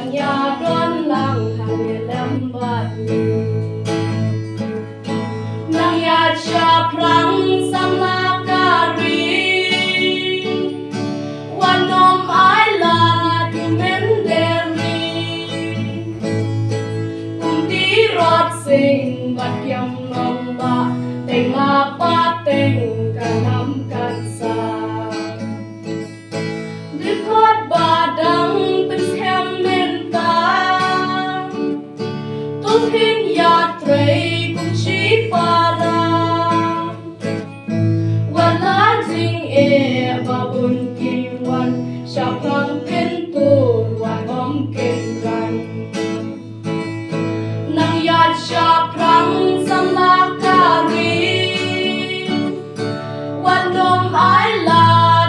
ปัญญาด้วนลังทางเนลำบากนางยาชาพรังสำลาการีวันนมไอลาที่เมนเดรีกุมตีรอดสิงบัดยำลงบะเต็งลาปาเต็งกันนำกันสาดิคอดบาดังเป็นแคมเมนตาตุพินยาเตรกุมชีปาราวันลาจิงเอบาบุญกิวันชาพลังเป็นตูวันอมเก็นกันนางยาชาพลังสำลาการีวันนมไอลา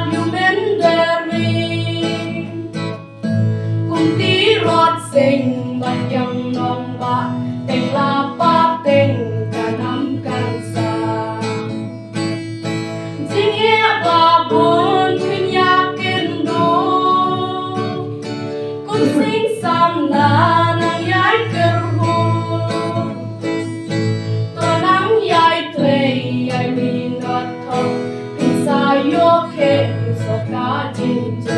อยู่เมนเดรีกุมตีรอดสิงบัดยังนองบะเต็งลาปาเต็งกันนำกันสาจิงเอบาบุญขึ้นอยากกินดูกุมสิงสำลานางยายเกรหูตัวนางยายเตรยายมีนัดทองพิสายโยเคสกาจินเจ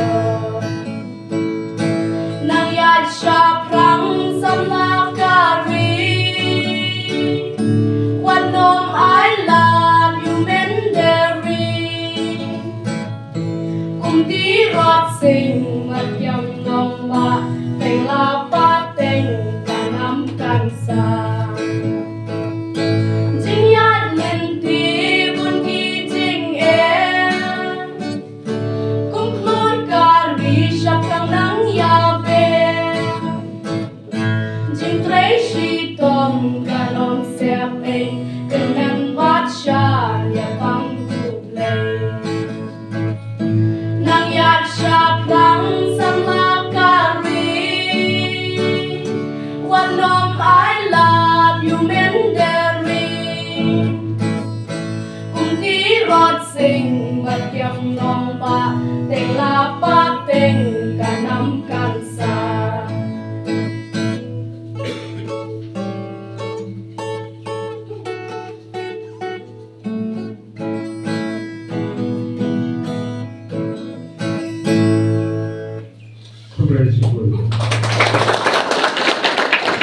นางยาชาพรังสำลาการีวันนมไอลาอยู่เมนเดรีกุมตีรอดสิงมัดยำนองบะ